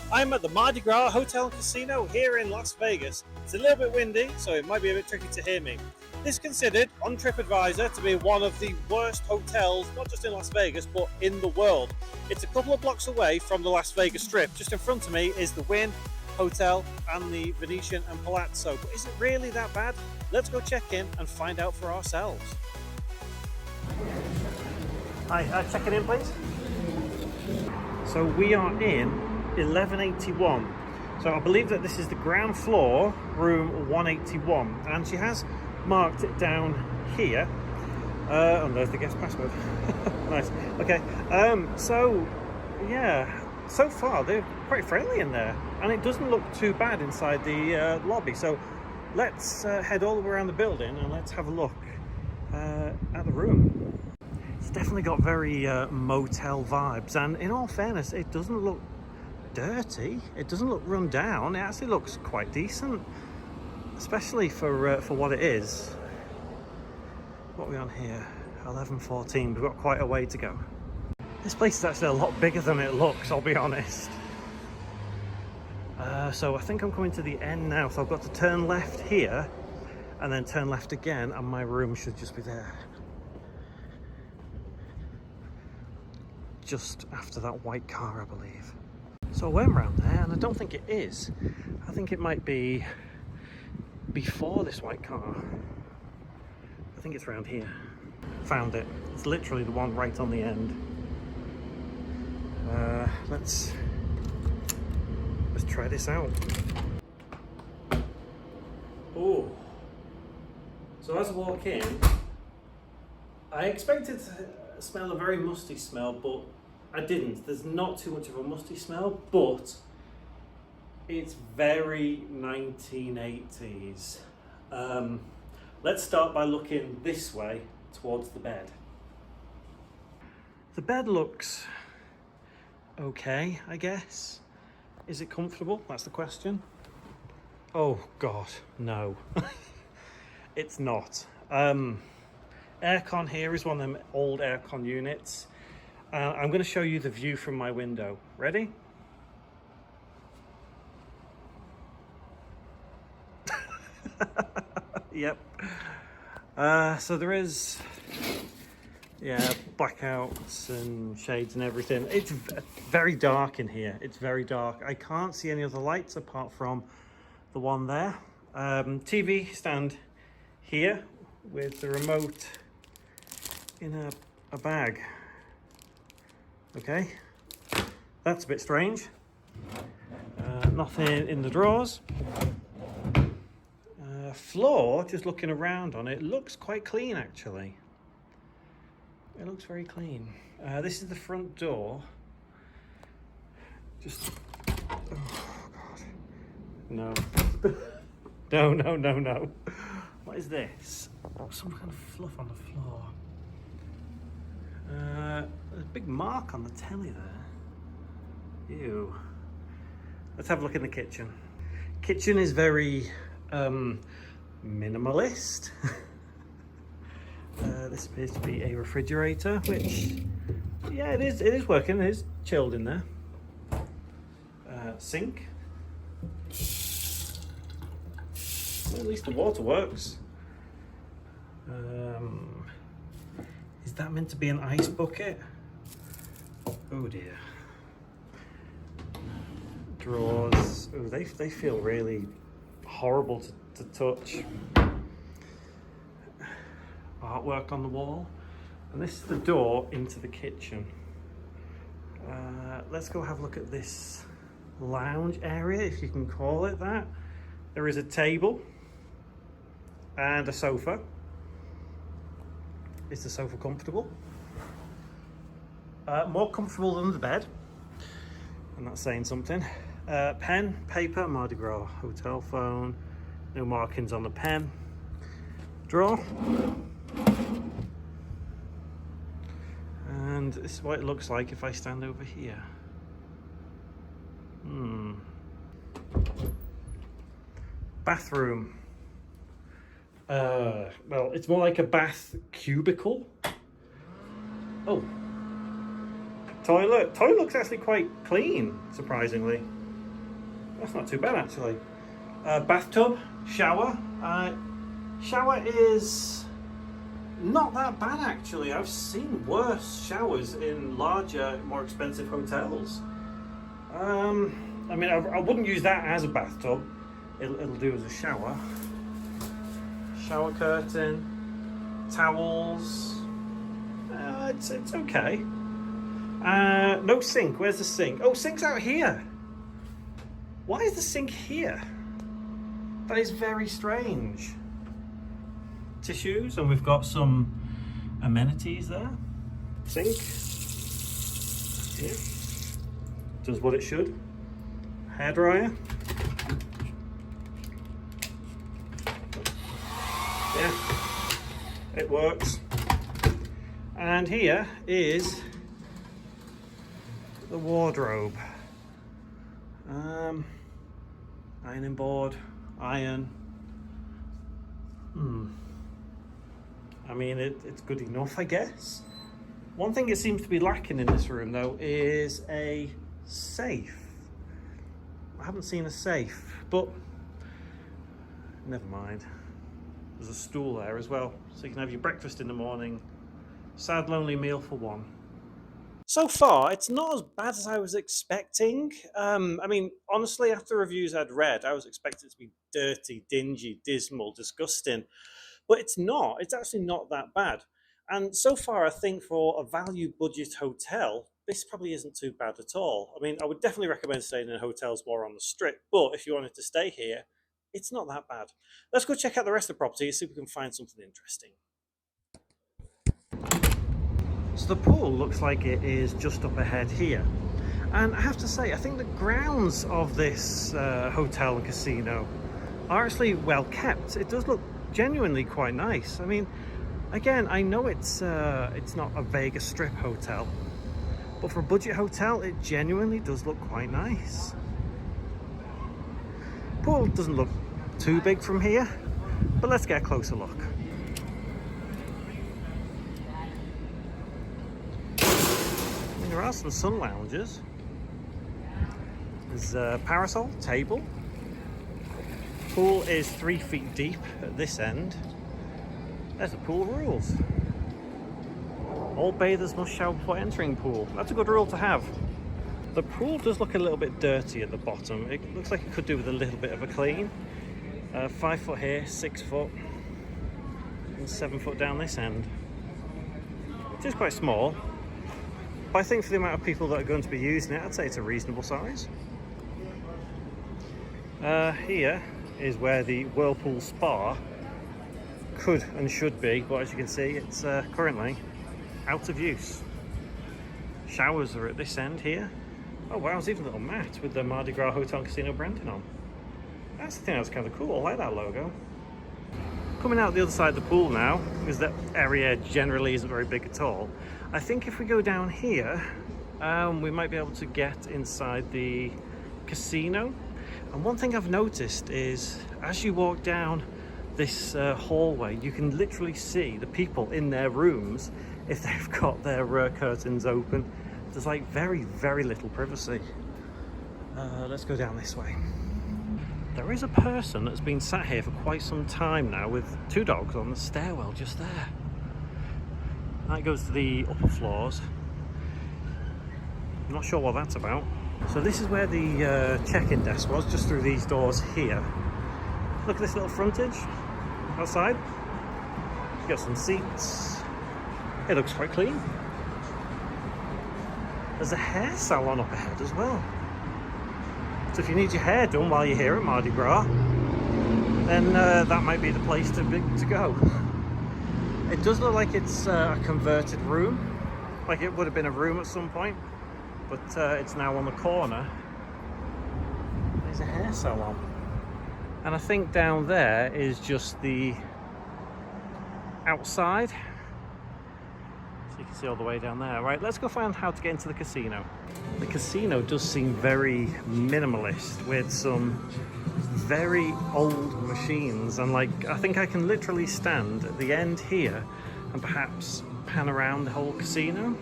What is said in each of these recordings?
I'm at the Mardi Gras Hotel and Casino here in Las Vegas. It's a little bit windy, so it might be a bit tricky to hear me. This is considered on TripAdvisor to be one of the worst hotels, not just in Las Vegas, but in the world. It's a couple of blocks away from the Las Vegas Strip. Just in front of me is the Wynn Hotel and the Venetian and Palazzo. But is it really that bad? Let's go check in and find out for ourselves. Hi, checking in, please. So we are in 1181. So I believe that this is the ground floor, room 181, and she has marked it down here. And there's the guest password. Nice. Okay. So yeah, so far they're quite friendly in there, and it doesn't look too bad inside the lobby. So let's head all the way around the building and let's have a look at the room. It's definitely got very motel vibes, and in all fairness, it doesn't look dirty. It doesn't look run down. It actually looks quite decent, especially for what it is. What are we on here? 11:14. We've got quite a way to go. This place is actually a lot bigger than it looks, I'll be honest. So I think I'm coming to the end now, so I've got to turn left here and then turn left again, and my room should just be there. Just after that white car, I believe. So I went around there, and I don't think it is. I think it might be before this white car. I think it's around here. Found it. It's literally the one right on the end. Let's try this out. Oh. So as I walk in, I expected to smell a very musty smell, but I didn't. There's not too much of a musty smell, but it's very 1980s. Let's start by looking this way towards the bed. The bed looks okay, I guess. Is it comfortable? That's the question. Oh God, no. It's not. Aircon here is one of them old aircon units. I'm going to show you the view from my window. Ready? Yep. So there is, yeah, blackouts and shades and everything. It's very dark in here. It's very dark. I can't see any other lights apart from the one there. TV stand here with the remote in a bag. Okay, that's a bit strange. Nothing in the drawers. Floor, just looking around on it, looks quite clean actually. It looks very clean. This is the front door. Just, oh God, no. No. What is this? Oh, some kind of fluff on the floor. There's a big mark on the telly there. Ew. Let's have a look in the kitchen. Kitchen is very minimalist. This appears to be a refrigerator, which, yeah, it is working. It is chilled in there. Sink. Well, at least the water works. Is that meant to be an ice bucket? Oh dear. Drawers. Oh, they feel really horrible to touch. Artwork on the wall. And this is the door into the kitchen. Let's go have a look at this lounge area, if you can call it that. There is a table and a sofa. Is the sofa comfortable? More comfortable than the bed, and that's saying something. Pen, paper, Mardi Gras hotel phone. No markings on the pen. Drawer. And this is what it looks like if I stand over here. Bathroom. Well, it's more like a bath cubicle. Oh. Toilet. Toilet looks actually quite clean, surprisingly. That's not too bad actually. Bathtub, shower. Shower is not that bad actually. I've seen worse showers in larger, more expensive hotels. I mean, I wouldn't use that as a bathtub. It'll do as a shower. Shower curtain, towels. It's okay. No sink. Where's the sink? Oh, sink's out here. Why is the sink here? That is very strange. Tissues, and we've got some amenities there. Sink. Yeah. Does what it should. Hairdryer. Yeah, it works. And here is the wardrobe. Ironing board, iron. I mean, it's good enough, I guess. One thing it seems to be lacking in this room, though, is a safe. I haven't seen a safe, but never mind. There's a stool there as well, so you can have your breakfast in the morning. Sad, lonely meal for one. So far, it's not as bad as I was expecting. I mean, honestly, after reviews I'd read, I was expecting it to be dirty, dingy, dismal, disgusting. But it's not. It's actually not that bad. And so far, I think for a value budget hotel, this probably isn't too bad at all. I mean, I would definitely recommend staying in hotels more on the strip, but if you wanted to stay here, it's not that bad. Let's go check out the rest of the property and see if we can find something interesting. So the pool looks like it is just up ahead here. And I have to say, I think the grounds of this hotel and casino are actually well kept. It does look genuinely quite nice. I mean, again, I know it's not a Vegas Strip hotel, but for a budget hotel, it genuinely does look quite nice. Pool doesn't look too big from here, but let's get a closer look. I mean, there are some sun lounges. There's a parasol table. Pool is 3 feet deep at this end. There's the pool rules. All bathers must shower before entering pool. That's a good rule to have. The pool does look a little bit dirty at the bottom. It looks like it could do with a little bit of a clean. 5 foot here, 6 foot, and 7 foot down this end. Which is quite small. But I think for the amount of people that are going to be using it, I'd say it's a reasonable size. Here is where the Whirlpool Spa could and should be, but as you can see, it's currently out of use. Showers are at this end here. Oh wow, there's even a little mat with the Mardi Gras Hotel and Casino branding on. I think that's kind of cool. I like that logo. Coming out the other side of the pool now, because that area generally isn't very big at all. I think if we go down here, we might be able to get inside the casino. And one thing I've noticed is as you walk down this hallway, you can literally see the people in their rooms if they've got their curtains open. There's like very, very little privacy. Let's go down this way. There is a person that's been sat here for quite some time now with 2 dogs on the stairwell just there. That goes to the upper floors. I'm not sure what that's about. So this is where the check-in desk was, just through these doors here. Look at this little frontage outside. You've got some seats. It looks quite clean. There's a hair salon up ahead as well. So if you need your hair done while you're here at Mardi Gras, then that might be the place to go. It does look like it's a converted room, like it would have been a room at some point, but it's now on the corner. There's a hair salon. And I think down there is just the outside. So you can see all the way down there. Right, let's go find how to get into the casino. The casino does seem very minimalist with some very old machines, and like I think I can literally stand at the end here and perhaps pan around the whole casino.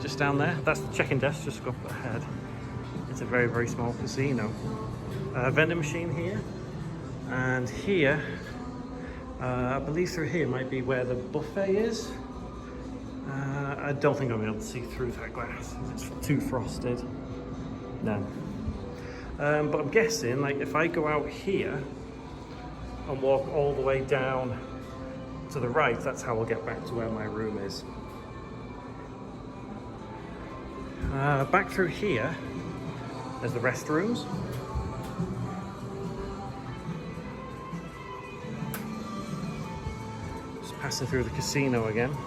Just down there, that's the check-in desk, just go up ahead. It's a very, very small casino. Vending machine here, and here, I believe through here might be where the buffet is. I don't think I'll be able to see through that glass. It's too frosted. No. But I'm guessing, like, if I go out here and walk all the way down to the right, that's how I'll get back to where my room is. Back through here, there's the restrooms. Just passing through the casino again.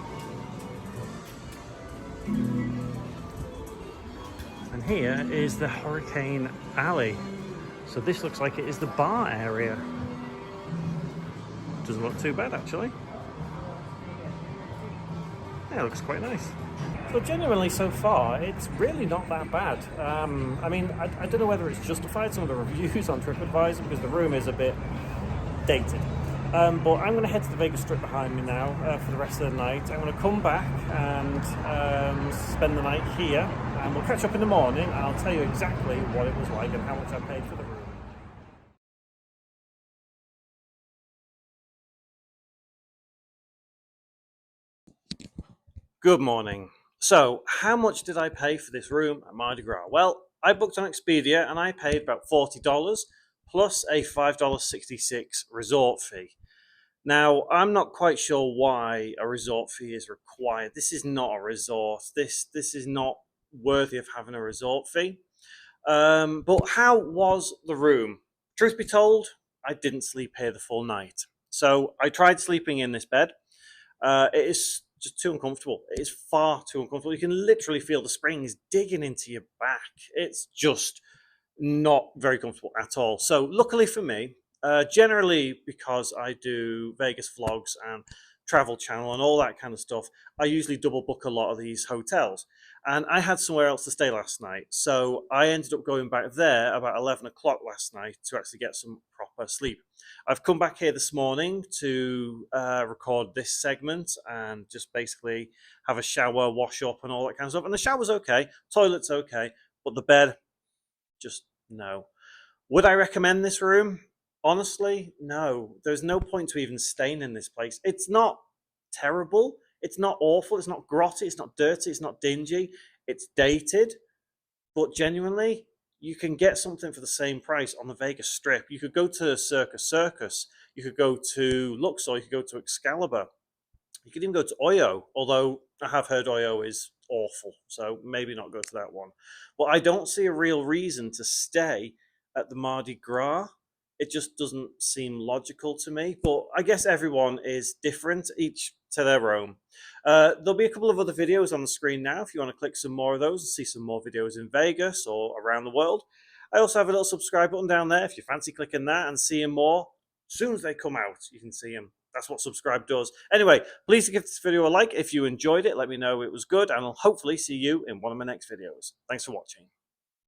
And here is the Hurricane Alley. So this looks like it is the bar area. Doesn't look too bad, actually. Yeah, it looks quite nice. So genuinely, so far, it's really not that bad. I mean, I don't know whether it's justified, some of the reviews on TripAdvisor, because the room is a bit dated. But I'm going to head to the Vegas Strip behind me now for the rest of the night. I'm going to come back and spend the night here, and we'll catch up in the morning, and I'll tell you exactly what it was like and how much I paid for the room. Good morning. So, how much did I pay for this room at Mardi Gras? Well, I booked on Expedia and I paid about $40 plus a $5.66 resort fee. Now, I'm not quite sure why a resort fee is required. This is not a resort. This is not worthy of having a resort fee. But how was the room? Truth be told, I didn't sleep here the full night. So I tried sleeping in this bed. It is just too uncomfortable. It is far too uncomfortable. You can literally feel the springs digging into your back. It's just not very comfortable at all. So luckily for me, generally because I do Vegas vlogs and Travel Channel and all that kind of stuff, I usually double book a lot of these hotels. And I had somewhere else to stay last night. So I ended up going back there about 11 o'clock last night to actually get some proper sleep. I've come back here this morning to record this segment and just basically have a shower, wash up and all that kind of stuff. And the shower's okay, toilet's okay, but the bed, just no. Would I recommend this room? Honestly, no. There's no point to even staying in this place. It's not terrible. It's not awful. It's not grotty. It's not dirty. It's not dingy. It's dated. But genuinely, you can get something for the same price on the Vegas Strip. You could go to Circus. You could go to Luxor. You could go to Excalibur. You could even go to Oyo, although I have heard Oyo is awful, so maybe not go to that one. But I don't see a real reason to stay at the Mardi Gras. It just doesn't seem logical to me, but I guess everyone is different, each to their own. There'll be a couple of other videos on the screen now if you want to click some more of those and see some more videos in Vegas or around the world. I also have a little subscribe button down there if you fancy clicking that and seeing more. As soon as they come out, you can see them. That's what subscribe does. Anyway, please give this video a like if you enjoyed it. Let me know it was good, and I'll hopefully see you in one of my next videos. Thanks for watching.